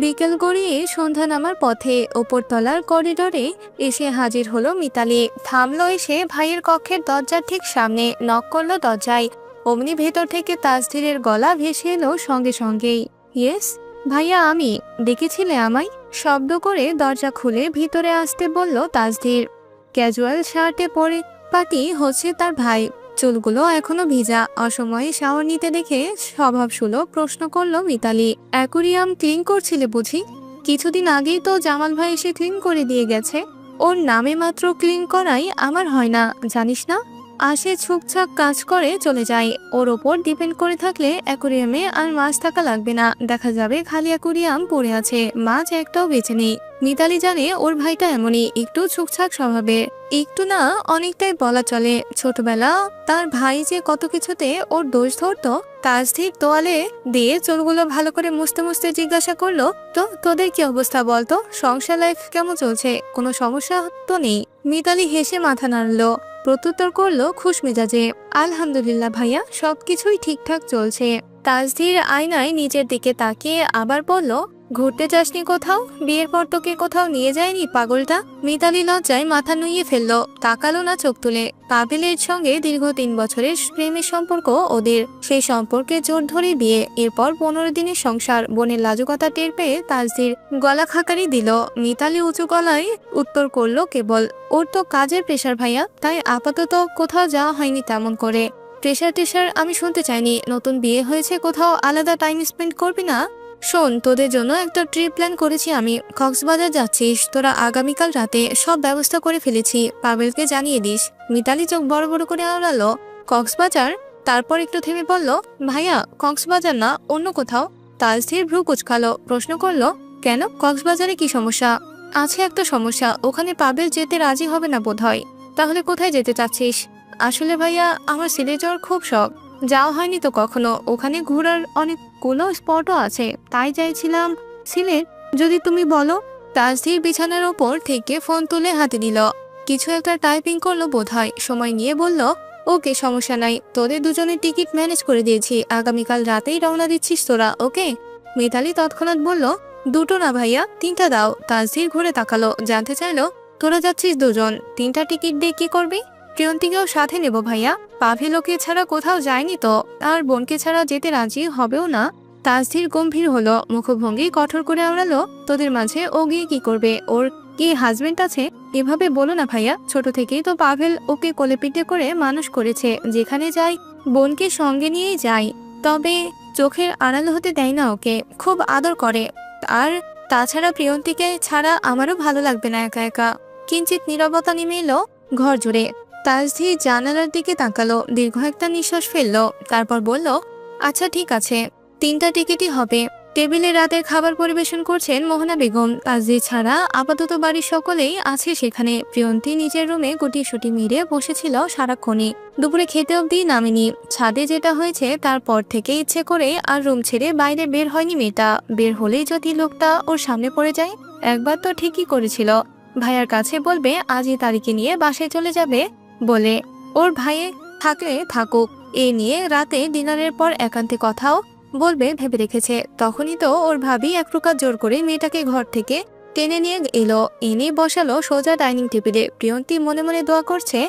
বিকেল গড়িয়ে সন্ধ্যা নামার পথে ওপরতলার করিডোরে এসে হাজির হলো মিতালি। থামলো এসে ভাইয়ের কক্ষের দরজার ঠিক সামনে, নক করলো দরজায়। অমনি ভেতর থেকে তাসধীরের গলা ভেসে এলো সঙ্গে সঙ্গেই। ইয়েস ভাইয়া, আমি। ডেকেছিলে আমায়? শব্দ করে দরজা খুলে ভিতরে আসতে বলল তাসধীর। ক্যাজুয়াল শার্টে পরে পাটি হচ্ছে তার ভাই, চুলগুলো এখনো ভিজা। অসময়ে শাওয়ার নিতে দেখে স্বভাবসুলভ প্রশ্ন করলো মিতালি, অ্যাকুরিয়াম ক্লিন করছিলে বুঝি? কিছুদিন আগেই তো জামাল ভাই এসে ক্লিন করে দিয়ে গেছে। ওর নামে মাত্র ক্লিন করাই আমার হয় না, জানিস না? আসে ছুকছাক কাজ করে চলে যায়। ওর ওপর ডিপেন্ড করে থাকলে অ্যাকুরিয়ামে আর মাছ থাকা লাগবে না, দেখা যাবে খালি অ্যাকুরিয়াম পড়ে আছে, মাছ একটাও বেঁচে নেই। মিতালি জানে ওর ভাইটা এমনই, একটু ছুকছাক স্বভাবের। একটু না, অনেকটাই বলা চলে। ছোটবেলা তার ভাই যে কত কিছুতে ওর দোষ ধরতো। তাসধীর তোয়ালে দিয়ে চুলগুলো ভালো করে মুছতে মুছতে জিজ্ঞাসা করলো, তো তোদের কি অবস্থা বলতো? সংসার লাইফ কেমন চলছে? কোনো সমস্যা তো নেই? মিতালি হেসে মাথা নাড়লো, প্রত্যুত্তর করলো খুশ মেজাজে, আলহামদুলিল্লাহ ভাইয়া, সবকিছুই ঠিকঠাক চলছে। তাসধীর আয়নায় নিজের দিকে তাকিয়ে আবার বলল, ঘুরতে যাসনি কোথাও? বিয়ের পর তোকে কোথাও নিয়ে যায়নি পাগলটা? মিতালি লজ্জায় মাথা নুইয়ে ফেললো, তাকালো না চোখ তুলে। পাভেলের সঙ্গে দীর্ঘ 3 বছরের প্রেমের সম্পর্ক ওদের, সেই সম্পর্কে জোর ধরে বিয়ে, এরপর 15 দিনের সংসার। বোনের লাজুকতা টের পেয়ে তাসধীর গলা খাকারি দিল। মিতালি উঁচু গলায় উত্তর করলো কেবল, ওর তো কাজের প্রেশার ভাইয়া, তাই আপাতত কোথাও যাওয়া হয়নি তেমন করে। প্রেশার টেশার আমি শুনতে চাইনি, নতুন বিয়ে হয়েছে, কোথাও আলাদা টাইম স্পেন্ড করবি না? শোন, তোদের জন্য একটা ট্রিপ প্ল্যান করেছি আমি, কক্সবাজার যাচ্ছিস তোরা। আগামীকাল রাতে সব ব্যবস্থা করে ফেলেছি, পাবেলকে জানিয়ে দিস। মিতালি চোখ বড় বড় করে আওড়ালো, কক্সবাজার? তারপর একটু থেমে বলল, ভাইয়া কক্সবাজার না, অন্য কোথাও। তাসধীর ভ্রু কুচকালো, প্রশ্ন করলো, কেন, কক্সবাজারে কি সমস্যা? আছে একটা সমস্যা, ওখানে পাবেল যেতে রাজি হবে না বোধহয়। তাহলে কোথায় যেতে চাচ্ছিস? আসলে ভাইয়া আমার সিলেট যাওয়ার খুব শখ, যাওয়া হয়নি তো কখনো। ওখানে ঘোরার অনেকগুলো স্পটও আছে, তাই চাইছিলাম সিলেট, যদি তুমি বলো। তাসধীর বিছানার ওপর থেকে ফোন তুলে হাতে দিল, কিছু একটা টাইপিং করলো বোধহয়, সময় নিয়ে বলল, ওকে সমস্যা নাই, তোদের দুজনের টিকিট ম্যানেজ করে দিয়েছি, আগামীকাল রাতেই রওনা দিচ্ছিস তোরা, ওকে? মিতালি তৎক্ষণাৎ বলল, দুটো না ভাইয়া, 3টা দাও। তাসধীর ঘুরে তাকালো, জানতে চাইলো, তোরা যাচ্ছিস দুজন, 3টা টিকিট দিয়ে কি করবি? প্রিয়ন্তীকেও সাথে নেব ভাইয়া, পাভেলোকে ছাড়া কোথাও যায়নি তো, আর বোনকে ছাড়া যেতে রাজি হবেও না। তাসধীর গম্ভীর হলো, মুখভঙ্গি কঠোর করে আওড়ালো, তোদের মাঝে ও গিয়ে কি করবে? ওর কি হাজবেন্ড আছে? এভাবে বলো না ভাইয়া, ছোট থেকেই তো পাভেল ওকে কোলে পিঠে করে মানুষ করেছে, যেখানে যাই বোনকে সঙ্গে নিয়েই যায়, তবে চোখের আড়াল হতে দেয় না ওকে, খুব আদর করে। আর তাছাড়া প্রিয়ন্তীকে ছাড়া আমারও ভালো লাগবে না একা একা। কিঞ্চিত নীরবতা নেমে এলো ঘর জুড়ে। তাসধীর জানালার দিকে তাকালো, দীর্ঘ একটা নিঃশ্বাস ফেললো, তারপর বলল, আচ্ছা ঠিক আছে, 3টা টিকিটই হবে। টেবিলে রাতের খাবার পরিবেশন করছেন মোহনা বেগম। তাসধীর ছাড়া আপাতত বাড়ির সকলেই আছে সেখানে। প্রিয়ন্তী নিজের রুমে গুটিসুটি মিরে বসেছিল সারাক্ষণই, দুপুরে খেতে অবধি নামেনি। ছাদে যেটা হয়েছে তারপর থেকে ইচ্ছে করে আর রুম ছেড়ে বাইরে বের হয়নি মেয়েটা। বের হলেই যদি লোকটা ওর সামনে পড়ে যায়। একবার তো ঠিকই করেছিল, ভাইয়ার কাছে বলবে আজই তারিখে নিয়ে বাসায় চলে যাবে বলে, ওর ভাইয়ে থাকলে থাকুক, এ নিয়ে রাতে ডিনারের পর একান্তে কথাও বলবে ভেবে রেখেছে। তখনই তো ওর ভাবি এক প্রকার জোর করে মেয়েটাকে ঘর থেকে টেনে নিয়ে এলো, এনে বসালো সোজা ডাইনিং টেবিলে। প্রিয়ন্তী মনে মনে দোয়া করছে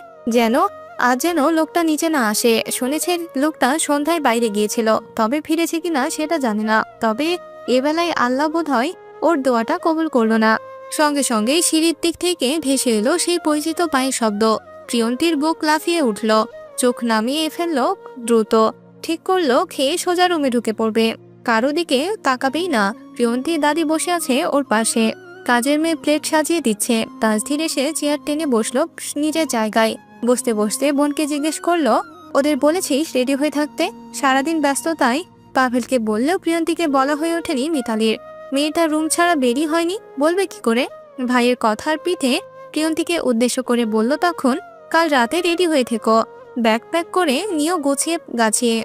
যেন লোকটা নিচে না আসে। শুনেছে লোকটা সন্ধ্যায় বাইরে গিয়েছিল, তবে ফিরেছে কিনা সেটা জানে না। তবে এবেলায় আল্লাহ বোধহয় ওর দোয়াটা কবুল করলো না। সঙ্গে সঙ্গেই সিঁড়ির দিক থেকে ভেসে এলো সেই পরিচিত পায়ের শব্দ। প্রিয়ন্তীর বুক লাফিয়ে উঠল, চোখ নামিয়ে ফেললো দ্রুত। ঠিক করলো খেয়ে সোজা রুমে ঢুকে পড়বে, কারো দিকে তাকাবেই না। প্রিয়ন্তীর দাদি বসে আছে ওর পাশে, কাজের মেয়ে প্লেট সাজিয়ে দিচ্ছে। তাসধীর এসে চেয়ার টেনে বসলো নিজের জায়গায়। বসতে বসতে বোনকে জিজ্ঞেস করলো, ওদের বলেছিস রেডি হয়ে থাকতে? সারাদিন ব্যস্ততায় পাভেলকে বললেও প্রিয়ন্তীকে বলা হয়ে ওঠেনি মিতালির। মেয়েটা রুম ছাড়া বেরিয়ে হয়নি, বলবে কি করে? ভাইয়ের কথার পিঠে প্রিয়ন্তীকে উদ্দেশ্য করে বলল তখন, কাল রাতে রেডি হয়ে থেকো, ব্যাগ প্যাক করে নিও গুছিয়ে গাছিয়ে।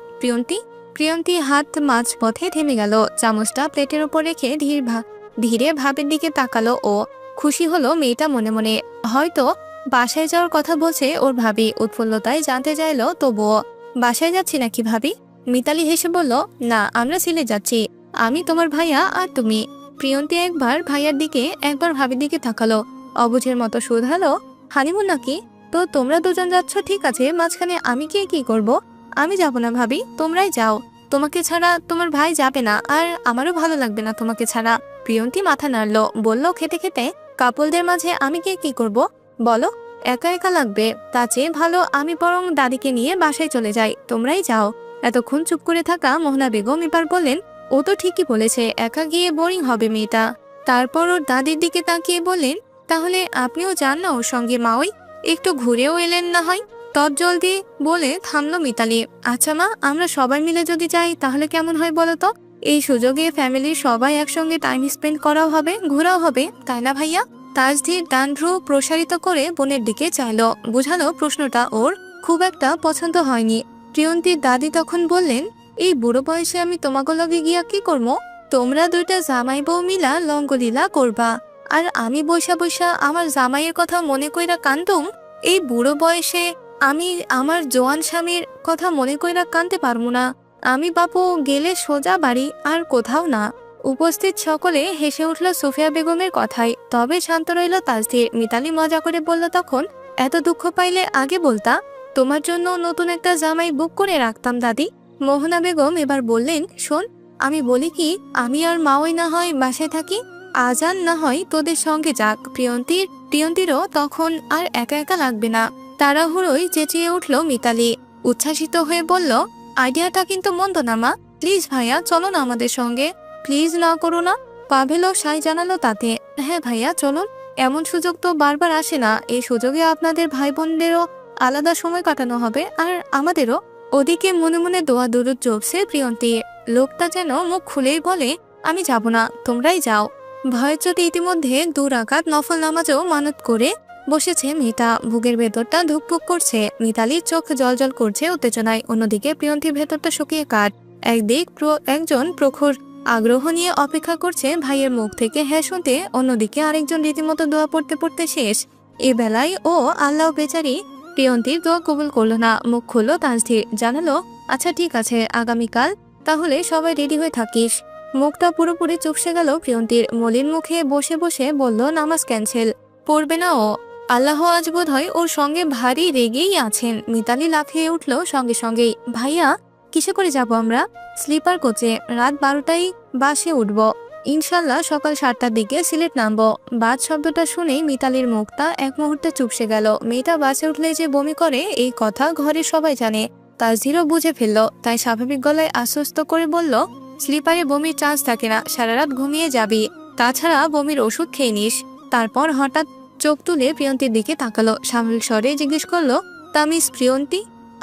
প্রিয়ন্তী হাত মাঝ পথে থেমে গেল, চামচটা প্লেটের ওপর রেখে ধীরে ভাবের দিকে তাকালো। ও খুশি হলো মেয়েটা মনে মনে, হয়তো বাসায় যাওয়ার কথা বলছে ওর ভাবি। উৎফুল্লতায় জানতে চাইলো, তবুও বাসায় যাচ্ছি নাকি ভাবি? মিতালি হেসে বলল, না আমরা সিলেট যাচ্ছি, আমি, তোমার ভাইয়া আর তুমি। প্রিয়ন্তী একবার ভাইয়ার দিকে একবার ভাবির দিকে তাকালো, অবুঝের মতো শুধালো, হানিমুন নাকি? তো তোমরা দুজন যাচ্ছ ঠিক আছে, মাঝখানে আমি কি করব? আমি যাব না ভাবি, তোমরাই যাও। তোমাকে ছাড়া তোমার ভাই যাবে না, আর আমারও ভালো লাগবে না তোমাকে ছাড়া। প্রিয়ন্তী মাথা নাড়লো, বলল খেতে খেতে, কাপলদের মাঝে আমি কি করব বলো? একা একা লাগবে, তা চেয়ে ভালো আমি বরং দাদিকে নিয়ে বাসায় চলে যাই, তোমরাই যাও। এতক্ষণ চুপ করে থাকা মোহনা বেগম এবার বললেন, ও তো ঠিকই বলেছে, একা গিয়ে বোরিং হবে মেয়েটা। তারপর ওর দাদির দিকে তাকিয়ে বললেন, তাহলে আপনিও যান না ওর সঙ্গে মাওই, একটু ঘুরেও এলেন না হয়। তৎজলদি বলে থামলো মিতালি। আচ্ছা মা, আমরা সবাই মিলে যদি যাই তাহলে কেমন হয় বলো তো? এই সুযোগে ফ্যামিলির সবাই একসঙ্গে টাইম স্পেন্ড করাও হবে, ঘোরাও হবে, তাই না ভাইয়া? তাজধীর ডান ভ্রু প্রসারিত করে বোনের দিকে চাইলো, বুঝালো প্রশ্নটা ওর খুব একটা পছন্দ হয়নি। প্রিয়ন্তীর দাদি তখন বললেন, এই বুড়ো বয়সে আমি তোমাকে লগে গিয়া কি করবো? তোমরা দুইটা জামাই বউ মিলা লঙ্গলীলা করবা, আর আমি বৈশা বৈশা আমার জামাইয়ের কথা মনে কইরা কান্দুম? এই বুড়ো বয়সে আমি আমার জোয়ান স্বামীর কথা মনে কইরা কানতে পারবো না। আমি বাপু গেলে সোজা বাড়ি, আর কোথাও না। উপস্থিত সকলে হেসে উঠল সুফিয়া বেগমের কথায়, তবে শান্ত রইল তাজধীর। মিতালি মজা করে বলল তখন, এত দুঃখ পাইলে আগে বলতা, তোমার জন্য নতুন একটা জামাই বুক করে রাখতাম দাদি। মোহনা বেগম এবার বললেন, শোন, আমি বলি কি, আমি আর মাওই না হয় বাসায় থাকি, আজান না হয় তোদের সঙ্গে যাক। প্রিয়ন্তীরও তখন আর একা একা লাগবে না। তাড়াহুড়োই চেঁচিয়ে উঠল মিতালি, উচ্ছ্বাসিত হয়ে বলল, আইডিয়াটা কিন্তু মন্দ না মা, প্লিজ ভাইয়া চলো না আমাদের সঙ্গে, প্লিজ না করো না। পাভেলও সাই জানালো তাতে, হ্যাঁ ভাইয়া চলুন, এমন সুযোগ তো বারবার আসে না, এই সুযোগে আপনাদের ভাই বোনদেরও আলাদা সময় কাটানো হবে, আর আমাদেরও। ওদিকে মনে মনে দোয়া দরুদ জপছে প্রিয়ন্তী। লোকটা যেন মুখ খুলেই বলে, আমি যাব না, তোমরাই যাও। ভয়চ্যুতি ইতিমধ্যে 2 রাকাত নফল নামাজও মানত করে বসেছে মেয়েটা। বুকের ভেতরটা ধুকপুক করছে, মিতালির চোখ জলজল করছে উত্তেজনায়। অন্যদিকে প্রিয়ন্তীর ভেতরটা শুকিয়ে কাঠ। একজন প্রখর আগ্রহ নিয়ে অপেক্ষা করছে ভাইয়ের মুখ থেকে হ্যাঁ শুনতে, অন্যদিকে আরেকজন রীতিমতো দোয়া পড়তে পড়তে শেষ। এ বেলায় ও আল্লাহ বেচারি প্রিয়ন্তীর দোয়া কবুল করলো না। মুখ খুললো তাজধীর, জানালো, আচ্ছা ঠিক আছে, আগামীকাল তাহলে সবাই রেডি হয়ে থাকিস। মুখটা পুরোপুরি চুপসে গেল প্রিয়ন্তীর। মলিন মুখে বসে বসে বলল, নামাজ ক্যান্সেল, পড়বে না ও। আল্লাহ আজ বোধ হয় ওর সঙ্গে ভারী রেগেই আছেন। মিতালি লাফিয়ে উঠল সঙ্গে সঙ্গেই, ভাইয়া কিসে করে যাব আমরা? স্লিপার কোচে, রাত 12টায় বাসে উঠব, ইনশাল্লাহ সকাল 7টার দিকে সিলেট নামবো। বাস শব্দটা শুনেই মিতালির মুখটা এক মুহূর্তে চুপসে গেল। মেয়েটা বাসে উঠলে যে বমি করে এই কথা ঘরের সবাই জানে। তাজধীরও বুঝে ফেললো, তাই স্বাভাবিক গলায় আশ্বস্ত করে বলল, স্লিপারে বমির চান্স থাকে না, সারা রাত ঘুমিয়ে যাবি, তাছাড়া বমির ওষুধ খেয়ে নিস। তারপর হঠাৎ চোখ তুলে প্রিয়ন্তীর দিকে তাকালো, স্বাভাবিক স্বরে জিজ্ঞেস করলো, তা মিস প্রিয়ন্তী,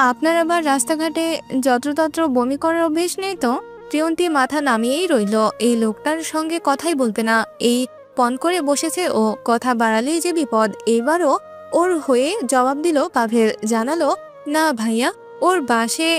আপনার আবার রাস্তাঘাটে যত্রতত্র বমি করার অভ্যেস নেই তো? প্রিয়ন্তী মাথা নামিয়েই রইল। এই লোকটার সঙ্গে কথাই বলবে না, এই পণ করে বসেছে ও। কথা বাড়ালেই যে বিপদ। এবারও ওর হয়ে জবাব দিল পাভেল, জানালো, না ভাইয়া, ওর বাসে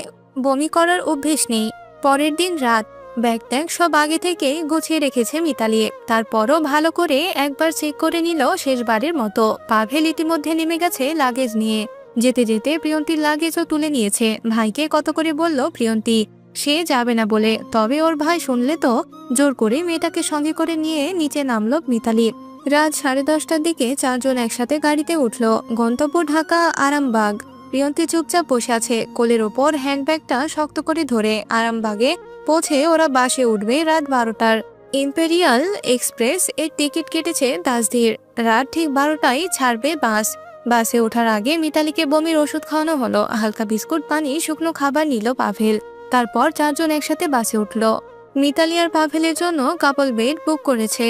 বমি করার অভ্যেস নেই। পরের দিন রাত ব্যাগ ট্যাগ সব আগে থেকে গুছিয়ে রেখেছে মিতালি। তারপরও ভালো করে একবার চেক করে নিল শেষবারের মতো। পাভেল ইতিমধ্যে নেমে গেছে লাগেজ নিয়ে। যেতে যেতে প্রিয়ন্তীর লাগেজও তুলে নিয়েছে। ভাইকে কত করে বলল প্রিয়ন্তী সে যাবে না বলে, তবে ওর ভাই শুনলে তো জোর করে মেয়েটাকে সঙ্গে করে নিয়ে নিচে নামলো মিতালি। রাত 10:30টার দিকে 4 জন একসাথে গাড়িতে উঠল। গন্তব্য ঢাকা আরামবাগ। প্রিয়ন্তী চুপচাপ বসে আছে, কোলের ওপর হ্যান্ডব্যাগটা শক্ত করে ধরে। আরামবাগে পৌঁছে ওরা বাসে উঠবে রাত 12টার। ইম্পেরিয়াল এক্সপ্রেস এর টিকিট কেটেছে তাজধীর। রাত ঠিক 12টায় ছাড়বে বাস। বাসে ওঠার আগে মিতালিকে বমির ওষুধ খাওয়ানো হলো। হালকা বিস্কুট, পানি, শুকনো খাবার নিল পাভেল। তারপর 4 জন একসাথে বাসে উঠল। মিতালি আর পাভেলের জন্য কাপল বেড বুক করেছে,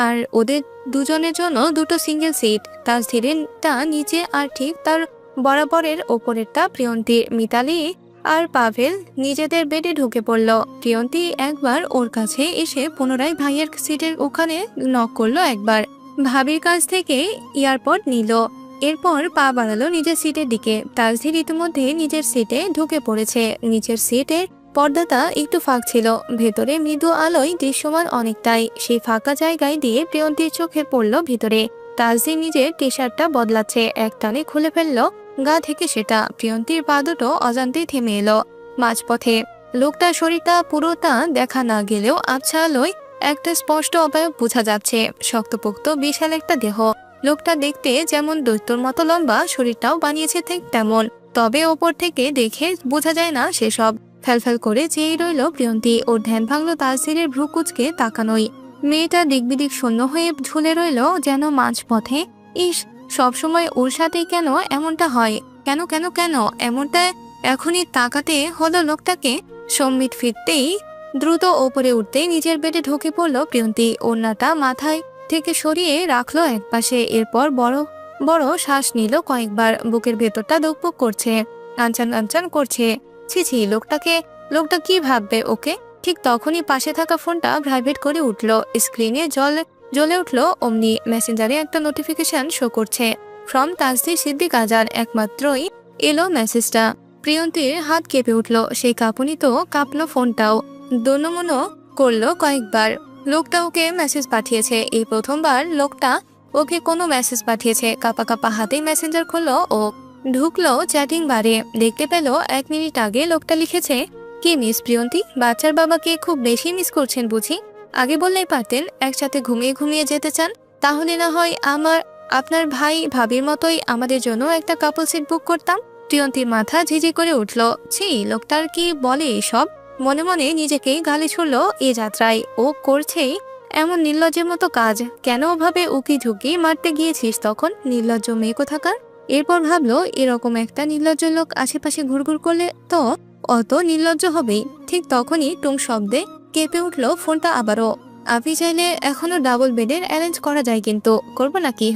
আর ওদের দুজনের জন্য 2টো সিঙ্গেল সিট। তাজধীরেরটা নিচে, আর ঠিক তার বরাবরের ওপরেরটা প্রিয়ন্তী। মিতালি আর পাভেল নিজেদের বেডে ঢুকে পড়ল। প্রিয়ন্তী একবার ওর কাছে এসে পুনরায় ভাইয়ের সিটের ওখানে নক করলো একবার। ভাবির কাছ থেকে এয়ারপড নিল, এরপর পা বাড়ালো নিজের সিটের দিকে। তাজধীর ইতিমধ্যে নিজের সিটে ঢুকে পড়েছে। নিচের সিটের পর্দাটা একটু ফাঁক ছিল, ভেতরে মৃদু আলোয় দৃশ্যমান অনেকটাই। সেই ফাঁকা জায়গায় দিয়ে প্রিয়ন্তীর চোখে পড়ল ভিতরে। তাজধীর নিজের টি শার্টটা বদলাচ্ছে, এক টানে খুলে ফেললো গা থেকে সেটা। প্রিয়ন্তীর পা দুটো অজান্তেই থেমে এলো মাঝপথে। লোকটার শরীরটা পুরোটা দেখা না গেলেও আবছা আলোয় একটা স্পষ্ট অবয়ব বোঝা যাচ্ছে, শক্তপোক্ত বিশাল একটা দেহ। লোকটা দেখতে যেমন দৈত্যর মতো লম্বা, শরীরটাও বানিয়েছে ঠিক তেমন। তবে ওপর থেকে দেখে বোঝা যায় না সেসব। ফ্যালফ্যাল করে চেয়ে রইল প্রিয়ন্তী। ওর ধ্যান ভাঙলো তাসজিরের ভ্রু কুচকে তাকানোই। মেয়েটা দিকবিদিক শূন্য হয়ে ঝুলে রইল যেন মাঝপথে। ইস, সবসময় ওর সাথেই কেন এমনটা হয়? কেন কেন কেন এমনটা? এখনই তাকাতে হলো লোকটাকে। সম্মিত ফিরতেই দ্রুত ওপরে উঠতেই নিজের বেডে ঢুকে পড়ল প্রিয়ন্তী। ওড়নাটা মাথায় থেকে সরিয়ে রাখলো একপাশে। এরপর বড় বড় শ্বাস নিল কয়েকবার। বুকের ভেতরটা ধুকপুক করছে, আনচান আনচান করছে। ছি, লোকটা কি ভাববে ওকে? ঠিক তখনই পাশে থাকা ফোনটা ভাইব্রেট করে উঠল। স্ক্রিনে জ্বলে উঠলো। অমনি মেসেঞ্জারে একটা নোটিফিকেশন শো করছে, ফ্রম তাসজির সিদ্দিক আজান। একমাত্রই এলো মেসেজটা। প্রিয়ন্তীর হাত কেঁপে উঠল। সেই কাঁপুনি তো কাঁপলো ফোনটাও। দোনমনো করলো কয়েকবার। লোকটা ওকে মেসেজ পাঠিয়েছে। এই প্রথমবার লোকটা ওকে কোনো মেসেজ পাঠিয়েছে। কাঁপা কাঁপা হাতেই মেসেঞ্জার খুললো ও ঢুকলো চ্যাটিং বারে। দেখতে পেল 1 মিনিট আগে লোকটা লিখেছে, কি মিস প্রিয়ন্তী, বাচ্চার বাবাকে খুব বেশি মিস করছেন বুঝি? আগে বললেই পারতেন একসাথে ঘুমিয়ে ঘুমিয়ে যেতে চান। তাহলে না হয় আপনার ভাই ভাবির মতোই আমাদের জন্য একটা কাপল সিট বুক করতাম। প্রিয়ন্তীর মাথা ঝিঝি করে উঠল। ছি, লোকটার কি বলে এসব? মনে মনে নিজেকেই গালি ছুড়ল এ যাত্রায়। ও করছেই এমন নির্লজ্জের মতো কাজ। কেন ওভাবে উকি ঝুঁকি মারতে গিয়েছিস তখন, নির্লজ্জ মেয়ে কোথাকার? এরপর ভাবলো, এরকম একটা নির্লজ্জ লোক আশেপাশে ঘুরঘুর করলে তো অত নির্লজ্জ হবেই। ঠিক তখনই টুং শব্দে কেঁপে উঠলো ফোনটা আবারও। আপনি চাইলে এখনো ডাবল বেডের অ্যারেঞ্জ করা যায়, কিন্তু করবো নাকি?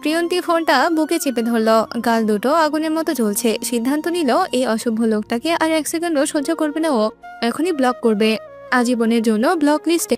প্রিয়ন্তী ফোনটা বুকে চেপে ধরলো। গাল দুটো আগুনের মতো জ্বলছে। সিদ্ধান্ত নিল এই অসভ্য লোকটাকে আর 1 সেকেন্ডও সহ্য করবে না ও। এখনই ব্লক করবে, আজীবনের জন্য ব্লক লিস্টে